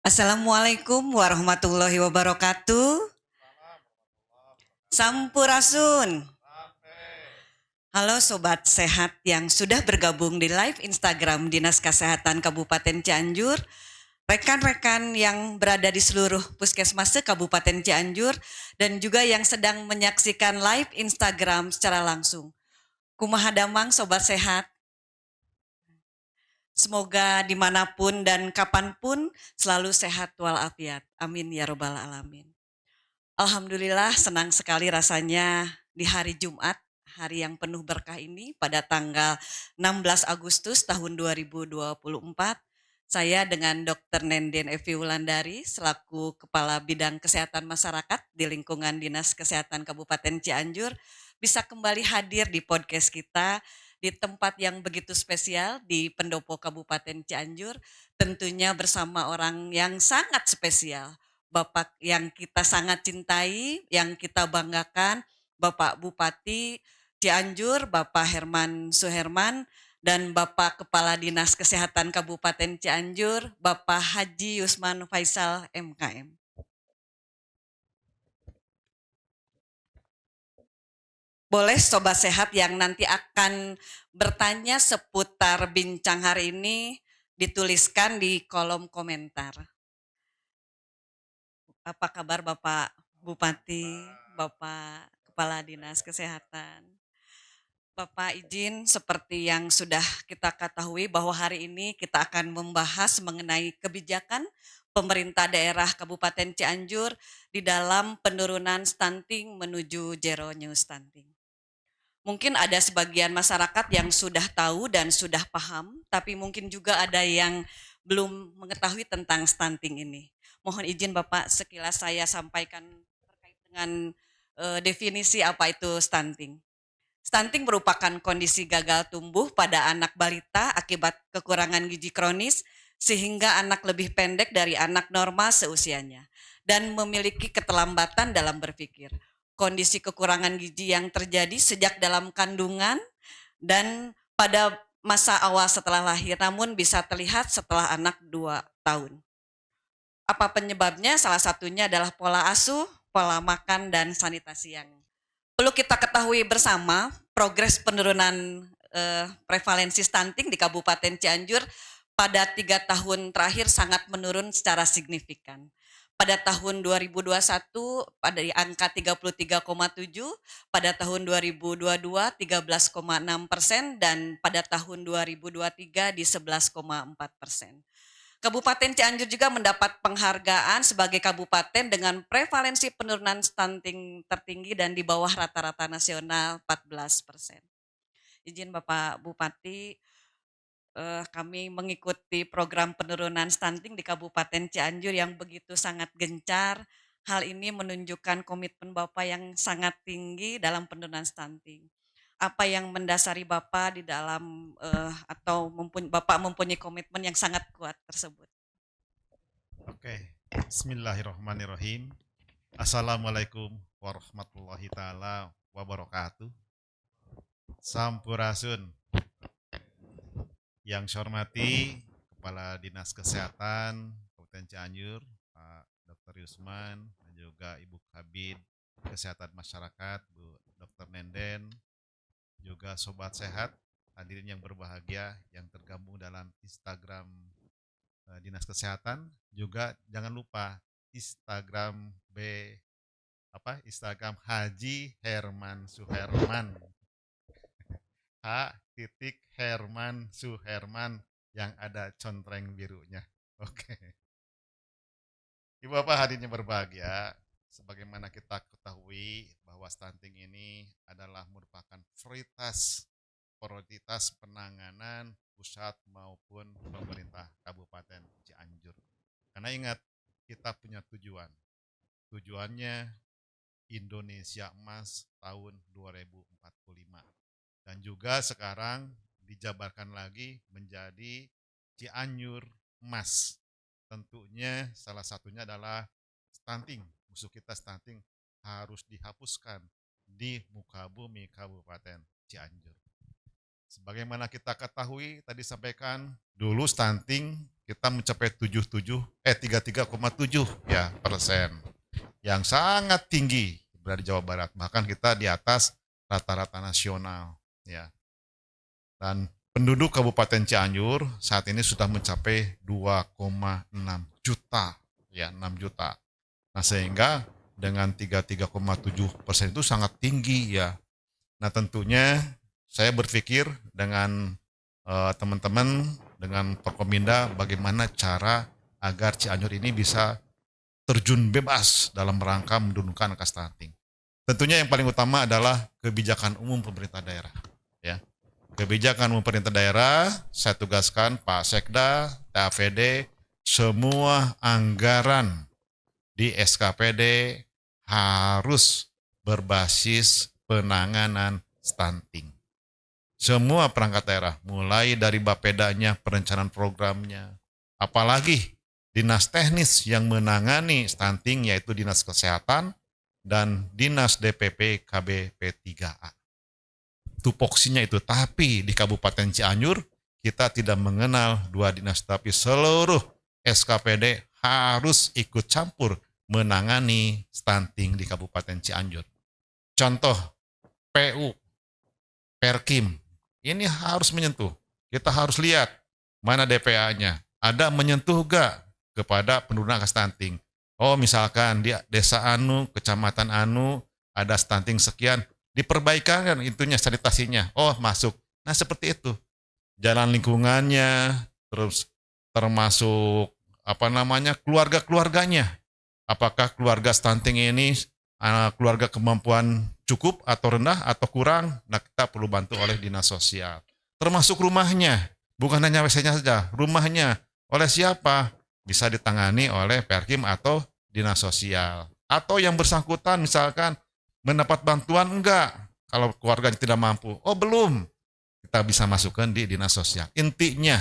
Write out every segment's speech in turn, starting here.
Assalamualaikum warahmatullahi wabarakatuh. Sampurasun. Halo Sobat Sehat yang sudah bergabung di live Instagram Dinas Kesehatan Kabupaten Cianjur, rekan-rekan yang berada di seluruh puskesmas Kabupaten Cianjur, dan juga yang sedang menyaksikan live Instagram secara langsung. Kumaha damang Sobat Sehat. Semoga dimanapun dan kapanpun selalu sehat walafiat. Amin ya robbal alamin. Alhamdulillah senang sekali rasanya di hari Jumat, hari yang penuh berkah ini pada tanggal 16 Agustus tahun 2024. Saya dengan Dr. Nenden Evi Wulandari selaku Kepala Bidang Kesehatan Masyarakat di lingkungan Dinas Kesehatan Kabupaten Cianjur bisa kembali hadir di podcast kita di tempat yang begitu spesial di Pendopo Kabupaten Cianjur, tentunya bersama orang yang sangat spesial. Bapak yang kita sangat cintai, yang kita banggakan, Bapak Bupati Cianjur, Bapak Herman Suherman, dan Bapak Kepala Dinas Kesehatan Kabupaten Cianjur, Bapak Haji Yusman Faisal MKM. Boleh Sobat Sehat yang nanti akan bertanya seputar bincang hari ini dituliskan di kolom komentar. Apa kabar Bapak Bupati, Bapak Kepala Dinas Kesehatan? Bapak izin seperti yang sudah kita ketahui bahwa hari ini kita akan membahas mengenai kebijakan pemerintah daerah Kabupaten Cianjur di dalam penurunan stunting menuju zero new stunting. Mungkin ada sebagian masyarakat yang sudah tahu dan sudah paham, tapi mungkin juga ada yang belum mengetahui tentang stunting ini. Mohon izin Bapak sekilas saya sampaikan terkait dengan definisi apa itu stunting. Stunting merupakan kondisi gagal tumbuh pada anak balita akibat kekurangan gizi kronis sehingga anak lebih pendek dari anak normal seusianya dan memiliki keterlambatan dalam berpikir. Kondisi kekurangan gizi yang terjadi sejak dalam kandungan dan pada masa awal setelah lahir, namun bisa terlihat setelah anak 2 tahun. Apa penyebabnya? Salah satunya adalah pola asuh, pola makan, dan sanitasi yang perlu kita ketahui bersama. Progres penurunan prevalensi stunting di Kabupaten Cianjur pada 3 tahun terakhir sangat menurun secara signifikan. Pada tahun 2021 pada di angka 33,7, pada tahun 2022 13,6% dan pada tahun 2023 di 11,4%. Kabupaten Cianjur juga mendapat penghargaan sebagai kabupaten dengan prevalensi penurunan stunting tertinggi dan di bawah rata-rata nasional 14%. Izin Bapak Bupati, kami mengikuti program penurunan stunting di Kabupaten Cianjur yang begitu sangat gencar. Hal ini menunjukkan komitmen Bapak yang sangat tinggi dalam penurunan stunting. Apa yang mendasari Bapak di dalam atau Bapak mempunyai komitmen yang sangat kuat tersebut? Oke, Bismillahirrahmanirrahim. Assalamualaikum warahmatullahi taala wabarakatuh. Sampurasun. Yang saya hormati Kepala Dinas Kesehatan Kabupaten Cianjur, Pak Dr. Yusman, dan juga Ibu Kabid Kesehatan Masyarakat, Bu Dr. Nenden, juga Sobat Sehat, hadirin yang berbahagia yang tergabung dalam Instagram Dinas Kesehatan, juga jangan lupa Instagram Instagram Haji Herman Suherman, Herman Suherman yang ada contreng birunya. Oke. Ibu Bapak hadirin yang berbahagia, sebagaimana kita ketahui bahwa stunting ini adalah merupakan prioritas penanganan pusat maupun pemerintah Kabupaten Cianjur. Karena ingat, kita punya tujuan. Tujuannya Indonesia Emas tahun 2045. Dan juga sekarang dijabarkan lagi menjadi Cianjur Emas. Tentunya salah satunya adalah stunting. Musuh kita stunting harus dihapuskan di muka bumi Kabupaten Cianjur. Sebagaimana kita ketahui, tadi sampaikan dulu stunting kita mencapai 33,7 ya persen, yang sangat tinggi berada di Jawa Barat. Bahkan kita di atas rata-rata nasional ya. Dan penduduk Kabupaten Cianjur saat ini sudah mencapai 2,6 juta ya, 6 juta. Nah, sehingga dengan 33,7% itu sangat tinggi ya. Nah, tentunya saya berpikir dengan teman-teman, dengan Forkominda, bagaimana cara agar Cianjur ini bisa terjun bebas dalam rangka menurunkan angka stunting. Tentunya yang paling utama adalah kebijakan umum pemerintah daerah. Ya, kebijakan umum pemerintah daerah, saya tugaskan Pak Sekda, TAVD, semua anggaran di SKPD harus berbasis penanganan stunting. Semua perangkat daerah, mulai dari Bapedanya, perencanaan programnya, apalagi dinas teknis yang menangani stunting yaitu Dinas Kesehatan dan Dinas DPP KBP 3A. Tupoksinya itu, tapi di Kabupaten Cianjur kita tidak mengenal dua dinas, tapi seluruh SKPD harus ikut campur menangani stunting di Kabupaten Cianjur. Contoh, PU, Perkim, ini harus menyentuh. Kita harus lihat mana DPA-nya. Ada menyentuh gak kepada penurunan angka stunting? Oh, misalkan di desa Anu, kecamatan Anu, ada stunting sekian, diperbaikan kan itunya, sanitasinya. Oh, masuk. Nah, seperti itu. Jalan lingkungannya, terus termasuk keluarga-keluarganya. Apakah keluarga stunting ini keluarga kemampuan cukup atau rendah atau kurang? Nah, kita perlu bantu oleh dinas sosial. Termasuk rumahnya, bukan hanya WC-nya saja, rumahnya oleh siapa? Bisa ditangani oleh Perkim atau dinas sosial. Atau yang bersangkutan misalkan mendapat bantuan enggak? Kalau keluarganya tidak mampu, oh belum, kita bisa masukkan di dinas sosial. Intinya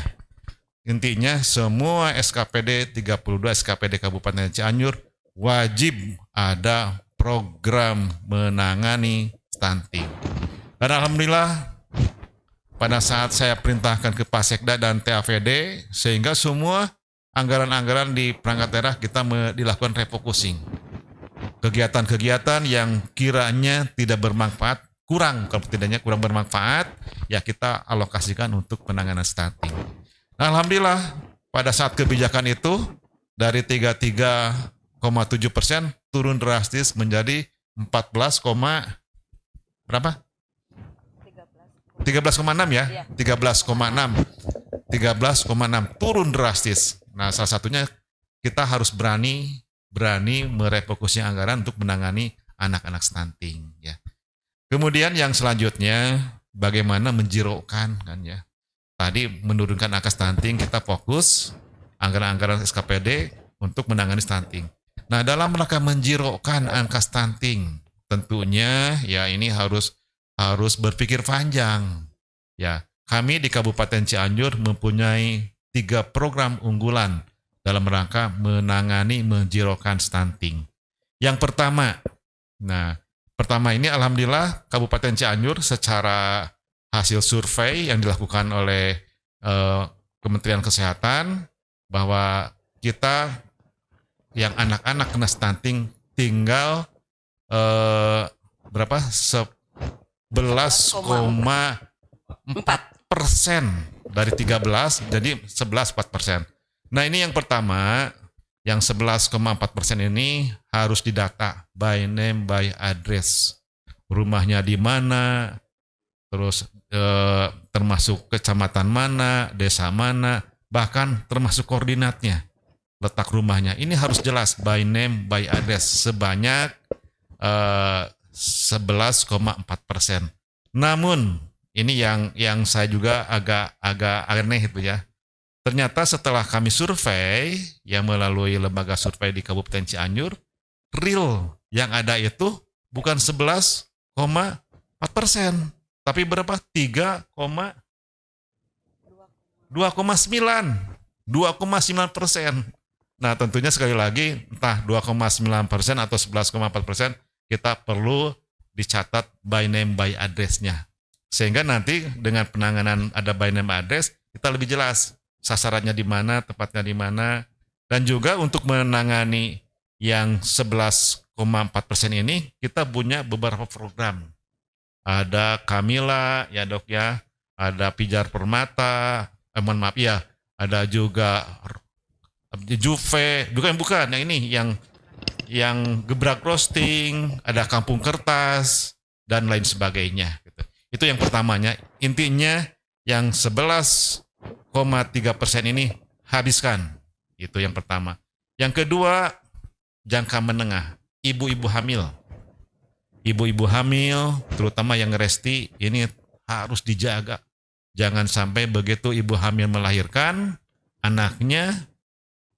semua SKPD 32 SKPD Kabupaten Cianjur wajib ada program menangani stunting. Dan alhamdulillah pada saat saya perintahkan ke Pak Sekda dan TAVD, sehingga semua anggaran-anggaran di perangkat daerah kita dilakukan refocusing. Kegiatan-kegiatan yang kiranya tidak bermanfaat, kurang bermanfaat, ya kita alokasikan untuk penanganan stunting. Nah, alhamdulillah pada saat kebijakan itu dari 33,7% turun drastis menjadi 14, berapa? 13,6 ya, 13,6 turun drastis. Nah, salah satunya kita harus berani merefokusnya anggaran untuk menangani anak-anak stunting ya. Kemudian yang selanjutnya bagaimana menjirokan kan ya. Tadi menurunkan angka stunting, kita fokus anggaran-anggaran SKPD untuk menangani stunting. Nah, dalam rangka menjirokan angka stunting, tentunya ya ini harus berpikir panjang. Ya, kami di Kabupaten Cianjur mempunyai 3 program unggulan dalam rangka menangani menjirokan stunting. Yang pertama ini alhamdulillah Kabupaten Cianjur secara hasil survei yang dilakukan oleh Kementerian Kesehatan bahwa kita yang anak-anak kena stunting tinggal berapa? 11,4% dari 13, jadi 11,4%. Nah, ini yang pertama, yang 11,4% ini harus didata by name by address. Rumahnya di mana, terus termasuk kecamatan mana, desa mana, bahkan termasuk koordinatnya, letak rumahnya. Ini harus jelas by name by address sebanyak 11,4%. Namun ini yang saya juga agak aneh itu ya. Ternyata setelah kami survei yang melalui lembaga survei di Kabupaten Cianjur, real yang ada itu bukan 11,4%, tapi berapa? 2,9%. Nah, tentunya sekali lagi entah 2,9% atau 11,4%, kita perlu dicatat by name by address-nya. Sehingga nanti dengan penanganan ada by name by address, kita lebih jelas sasarannya di mana, tepatnya di mana, dan juga untuk menangani yang 11,4% ini kita punya beberapa program. Ada Kamila ya dok ya, ada Pijar Permata, mohon maaf ya, ada juga Juve, bukan yang ini yang gebrak roasting, ada kampung kertas dan lain sebagainya. Gitu. Itu yang pertamanya. Intinya yang 11,3% ini habiskan. Itu yang pertama. Yang kedua, jangka menengah, ibu-ibu hamil. Ibu-ibu hamil, terutama yang resti, ini harus dijaga. Jangan sampai begitu ibu hamil melahirkan, anaknya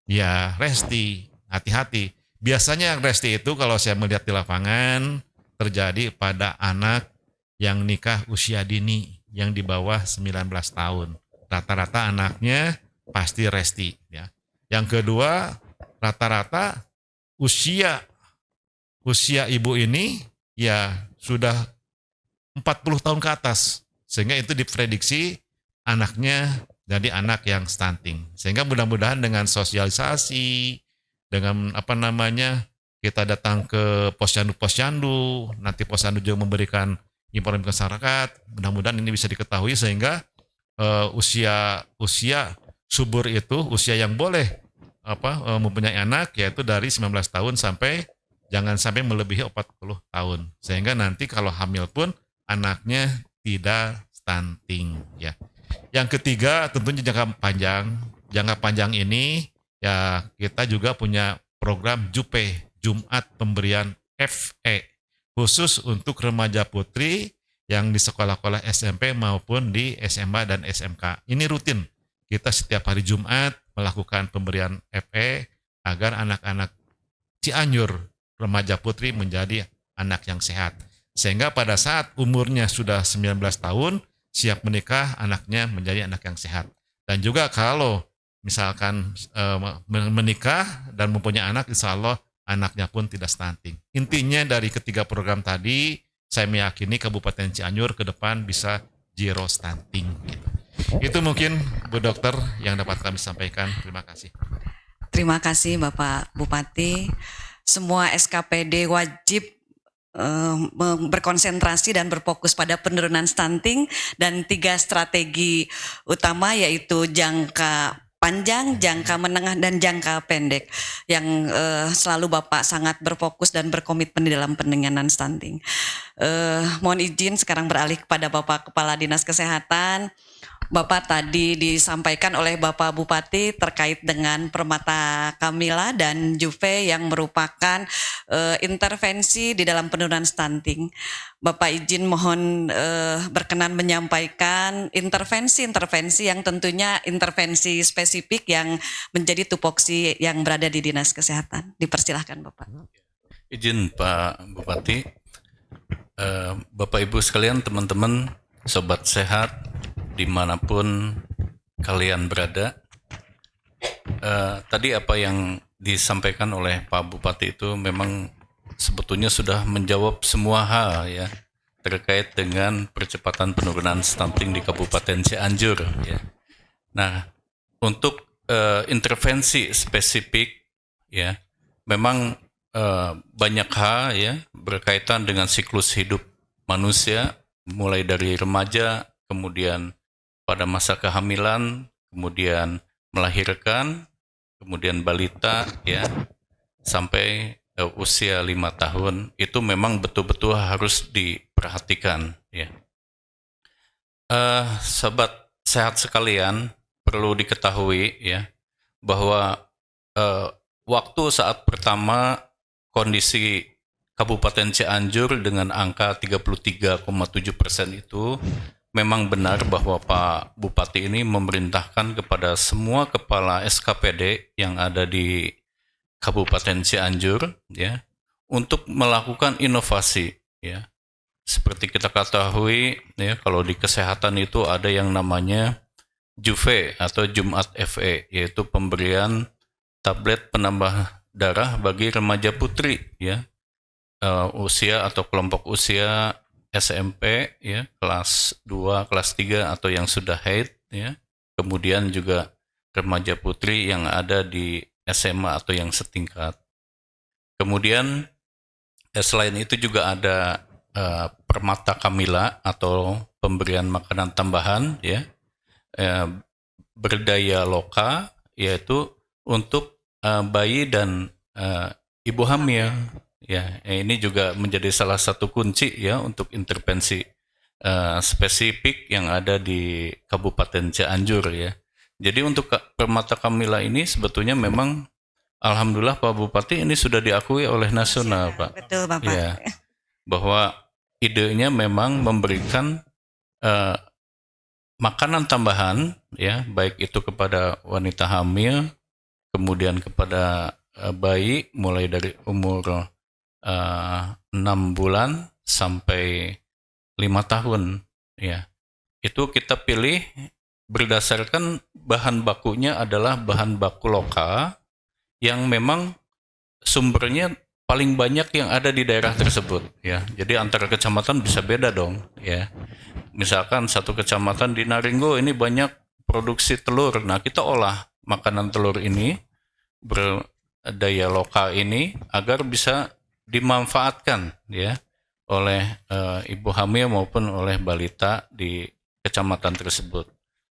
ya resti. Hati-hati. Biasanya yang resti itu kalau saya melihat di lapangan, terjadi pada anak yang nikah usia dini, yang di bawah 19 tahun. Rata-rata anaknya pasti resti. Ya. Yang kedua, rata-rata usia ibu ini ya sudah 40 tahun ke atas. Sehingga itu diprediksi anaknya jadi anak yang stunting. Sehingga mudah-mudahan dengan sosialisasi, dengan kita datang ke posyandu, nanti posyandu juga memberikan informasi ke masyarakat. Mudah-mudahan ini bisa diketahui sehingga usia subur itu, usia yang boleh mempunyai anak yaitu dari 19 tahun sampai jangan sampai melebihi 40 tahun. Sehingga nanti kalau hamil pun anaknya tidak stunting ya. Yang ketiga tentunya jangka panjang. Jangka panjang ini ya kita juga punya program JUPE, Jumat Pemberian FE, khusus untuk remaja putri yang di sekolah-sekolah SMP maupun di SMA dan SMK. Ini rutin. Kita setiap hari Jumat melakukan pemberian FE agar anak-anak Cianjur remaja putri menjadi anak yang sehat. Sehingga pada saat umurnya sudah 19 tahun, siap menikah, anaknya menjadi anak yang sehat. Dan juga kalau misalkan menikah dan mempunyai anak, insya Allah anaknya pun tidak stunting. Intinya dari ketiga program tadi, saya meyakini Kabupaten Cianjur ke depan bisa zero stunting. Itu mungkin Bu Dokter yang dapat kami sampaikan. Terima kasih. Terima kasih Bapak Bupati. Semua SKPD wajib berkonsentrasi dan berfokus pada penurunan stunting dan 3 strategi utama yaitu jangka panjang, jangka menengah, dan jangka pendek yang selalu Bapak sangat berfokus dan berkomitmen di dalam penanganan stunting. Mohon izin sekarang beralih kepada Bapak Kepala Dinas Kesehatan. Bapak tadi disampaikan oleh Bapak Bupati terkait dengan Permata Kamila dan Juve yang merupakan intervensi di dalam penurunan stunting. Bapak izin mohon berkenan menyampaikan intervensi-intervensi yang tentunya intervensi spesifik yang menjadi tupoksi yang berada di Dinas Kesehatan. Dipersilahkan Bapak. Izin Pak Bupati, Bapak Ibu sekalian, teman-teman, sobat sehat, dimanapun kalian berada. Tadi apa yang disampaikan oleh Pak Bupati itu memang sebetulnya sudah menjawab semua hal ya terkait dengan percepatan penurunan stunting di Kabupaten Cianjur ya. Nah, untuk intervensi spesifik ya, memang banyak hal ya berkaitan dengan siklus hidup manusia mulai dari remaja, kemudian pada masa kehamilan, kemudian melahirkan, kemudian balita ya sampai usia 5 tahun itu memang betul-betul harus diperhatikan ya. Sobat sehat sekalian, perlu diketahui ya bahwa waktu saat pertama kondisi Kabupaten Cianjur dengan angka 33,7% itu memang benar bahwa Pak Bupati ini memerintahkan kepada semua kepala SKPD yang ada di Kabupaten Cianjur ya untuk melakukan inovasi ya. Seperti kita ketahui ya, kalau di kesehatan itu ada yang namanya JUVE atau Jumat FE, yaitu pemberian tablet penambah darah bagi remaja putri ya. Usia atau kelompok usia SMP ya, kelas 2, kelas 3 atau yang sudah haid ya. Kemudian juga remaja putri yang ada di SMA atau yang setingkat. Kemudian selain itu juga ada Permata Kamila atau pemberian makanan tambahan ya, berdaya loka, yaitu untuk bayi dan ibu hamil ya. Ini juga menjadi salah satu kunci ya untuk intervensi spesifik yang ada di Kabupaten Cianjur ya. Jadi untuk Permata Kamila ini sebetulnya memang alhamdulillah Pak Bupati ini sudah diakui oleh nasional, Pak. Betul, Bapak. Ya, bahwa idenya memang memberikan makanan tambahan ya, baik itu kepada wanita hamil, kemudian kepada bayi mulai dari umur 6 bulan sampai 5 tahun ya. Itu kita pilih berdasarkan bahan bakunya adalah bahan baku lokal yang memang sumbernya paling banyak yang ada di daerah tersebut ya. Jadi antara kecamatan bisa beda dong ya. Misalkan satu kecamatan di Naringgo ini banyak produksi telur. Nah, kita olah makanan telur ini berdaya lokal ini agar bisa dimanfaatkan ya oleh ibu hamil maupun oleh balita di kecamatan tersebut.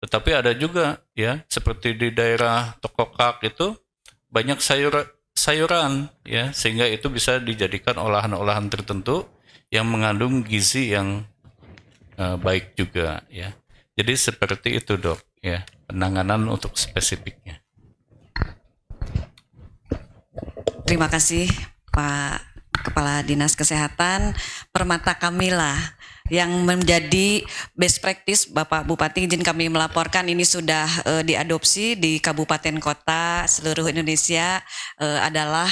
Tetapi ada juga ya seperti di daerah Tokokak itu banyak sayuran ya, sehingga itu bisa dijadikan olahan-olahan tertentu yang mengandung gizi yang baik juga ya. Jadi seperti itu, Dok, ya, penanganan untuk spesifiknya. Terima kasih Pak Kepala Dinas Kesehatan. Permata Kamila yang menjadi best practice. Bapak Bupati, izin kami melaporkan ini sudah diadopsi di kabupaten kota seluruh Indonesia, adalah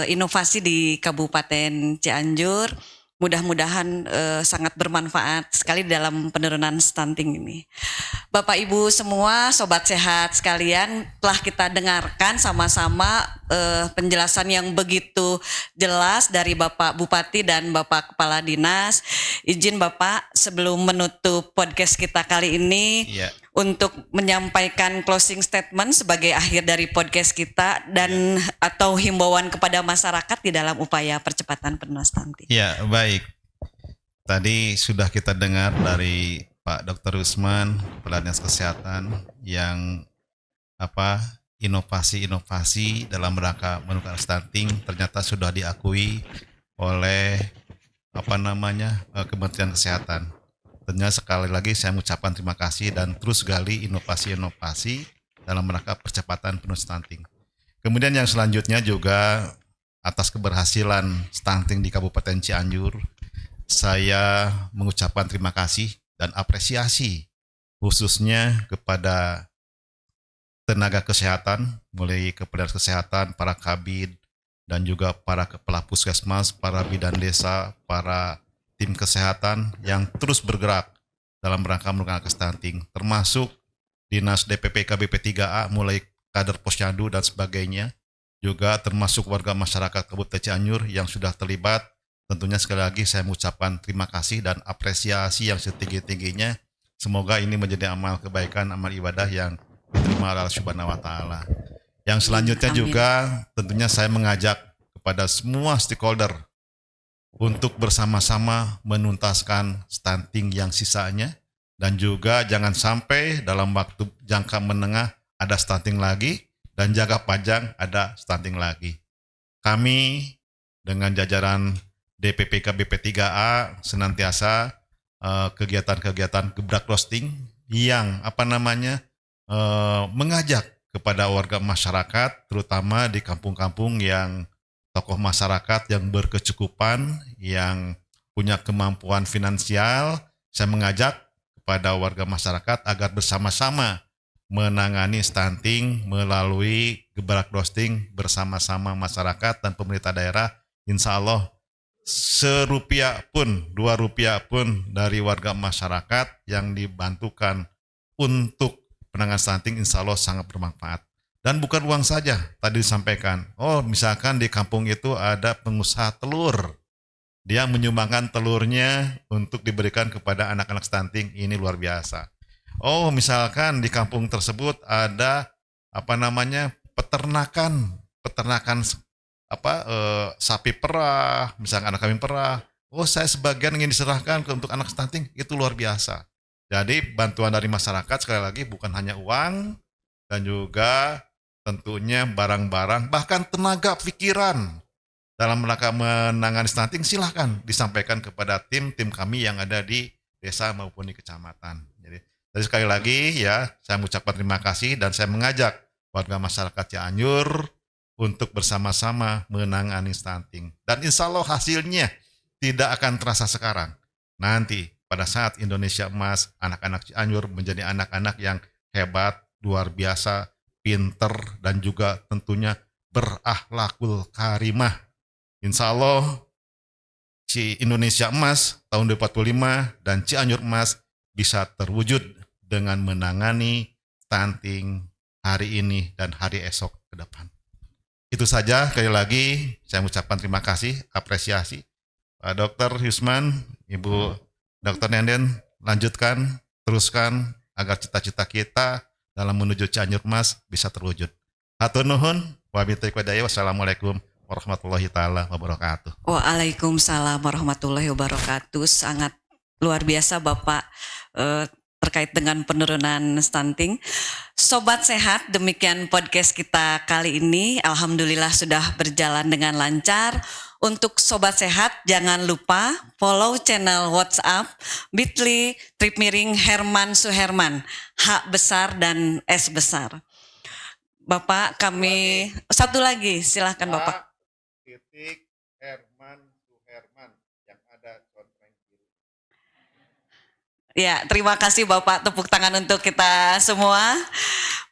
inovasi di Kabupaten Cianjur. Mudah-mudahan sangat bermanfaat sekali dalam penurunan stunting ini. Bapak Ibu semua, sobat sehat sekalian, telah kita dengarkan sama-sama penjelasan yang begitu jelas dari Bapak Bupati dan Bapak Kepala Dinas. Izin Bapak sebelum menutup podcast kita kali ini untuk menyampaikan closing statement sebagai akhir dari podcast kita dan atau himbauan kepada masyarakat di dalam upaya percepatan penurunan stunting. Ya, baik. Tadi sudah kita dengar dari Pak Dr. Usman, Kepala Dinas Kesehatan, yang inovasi-inovasi dalam rangka menurunkan stunting ternyata sudah diakui oleh Kementerian Kesehatan. Tentunya sekali lagi saya mengucapkan terima kasih dan terus gali inovasi-inovasi dalam rangka percepatan penurunan stunting. Kemudian yang selanjutnya juga atas keberhasilan stunting di Kabupaten Cianjur, saya mengucapkan terima kasih dan apresiasi khususnya kepada tenaga kesehatan, mulai kepala kesehatan, para kabid, dan juga para kepala puskesmas, para bidan desa, para tim kesehatan yang terus bergerak dalam rangka menurunkan stunting, termasuk Dinas DPPK BP3A, mulai kader posyandu dan sebagainya, juga termasuk warga masyarakat Kabupaten Cianjur yang sudah terlibat. Tentunya sekali lagi saya mengucapkan terima kasih dan apresiasi yang setinggi-tingginya. Semoga ini menjadi amal kebaikan, amal ibadah yang diterima oleh Allah Subhanahu wa Ta'ala. Yang selanjutnya juga tentunya saya mengajak kepada semua stakeholder untuk bersama-sama menuntaskan stunting yang sisanya, dan juga jangan sampai dalam waktu jangka menengah ada stunting lagi dan jangka panjang ada stunting lagi. Kami dengan jajaran DPPK BP3A senantiasa kegiatan-kegiatan gebrak roasting yang mengajak kepada warga masyarakat, terutama di kampung-kampung yang tokoh masyarakat yang berkecukupan, yang punya kemampuan finansial. Saya mengajak kepada warga masyarakat agar bersama-sama menangani stunting melalui gebrak roasting bersama-sama masyarakat dan pemerintah daerah. Insya Allah ₹1 pun, ₹2 pun dari warga masyarakat yang dibantukan untuk penanganan stunting insya Allah sangat bermanfaat. Dan bukan uang saja, tadi disampaikan, misalkan di kampung itu ada pengusaha telur, dia menyumbangkan telurnya untuk diberikan kepada anak-anak stunting, ini luar biasa. Misalkan di kampung tersebut ada peternakan sapi perah, misalnya anak kambing perah. Oh, saya sebagian ingin diserahkan untuk anak stunting, itu luar biasa. Jadi bantuan dari masyarakat sekali lagi bukan hanya uang dan juga tentunya barang-barang, bahkan tenaga pikiran dalam rangka menangani stunting, silahkan disampaikan kepada tim kami yang ada di desa maupun di kecamatan. Jadi sekali lagi ya, saya mengucapkan terima kasih dan saya mengajak warga masyarakat Cianjur untuk bersama-sama menangani stunting. Dan insya Allah hasilnya tidak akan terasa sekarang. Nanti pada saat Indonesia Emas, anak-anak Cianjur menjadi anak-anak yang hebat, luar biasa, pinter, dan juga tentunya berakhlakul karimah. Insya Allah Indonesia Emas tahun 2045 dan Cianjur Emas bisa terwujud dengan menangani stunting hari ini dan hari esok ke depan. Itu saja, sekali lagi saya mengucapkan terima kasih, apresiasi. Pak Dr. Yusman, Ibu Dr. Nenden, lanjutkan, teruskan agar cita-cita kita dalam menuju Cianjur Emas bisa terwujud. Hatur nuhun, wabillahi taufiq, wassalamualaikum warahmatullahi taala wabarakatuh. Waalaikumsalam warahmatullahi wabarakatuh. Sangat luar biasa Bapak terkait dengan penurunan stunting. Sobat Sehat, demikian podcast kita kali ini. Alhamdulillah sudah berjalan dengan lancar. Untuk Sobat Sehat, jangan lupa follow channel WhatsApp bit.ly / Suherman, H besar dan S besar. Bapak, kami satu lagi, silahkan Bapak. Herman Suherman yang ada kontreng kiri. Ya, terima kasih Bapak, tepuk tangan untuk kita semua.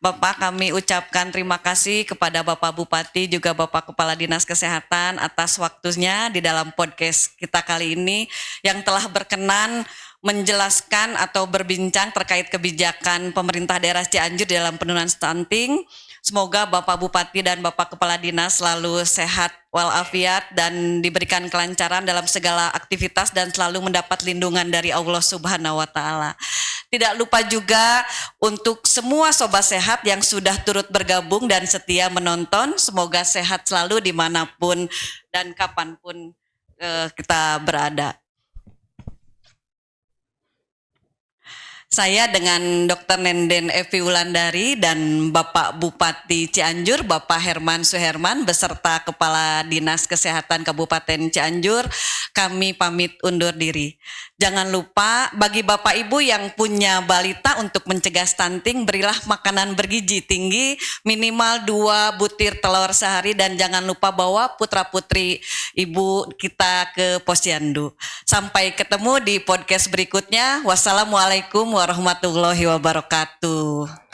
Bapak, kami ucapkan terima kasih kepada Bapak Bupati juga Bapak Kepala Dinas Kesehatan atas waktunya di dalam podcast kita kali ini yang telah berkenan menjelaskan atau berbincang terkait kebijakan pemerintah daerah Cianjur dalam penurunan stunting. Semoga Bapak Bupati dan Bapak Kepala Dinas selalu sehat walafiat dan diberikan kelancaran dalam segala aktivitas dan selalu mendapat lindungan dari Allah Subhanahu wa taala. Tidak lupa juga untuk semua sobat sehat yang sudah turut bergabung dan setia menonton, semoga sehat selalu dimanapun dan kapanpun kita berada. Saya dengan Dr. Nenden Evi Wulandari dan Bapak Bupati Cianjur, Bapak Herman Suherman, beserta Kepala Dinas Kesehatan Kabupaten Cianjur, kami pamit undur diri. Jangan lupa bagi Bapak Ibu yang punya balita untuk mencegah stunting, berilah makanan bergizi tinggi, minimal 2 butir telur sehari dan jangan lupa bawa putra-putri Ibu kita ke Posyandu. Sampai ketemu di podcast berikutnya. Wassalamualaikum warahmatullahi wabarakatuh.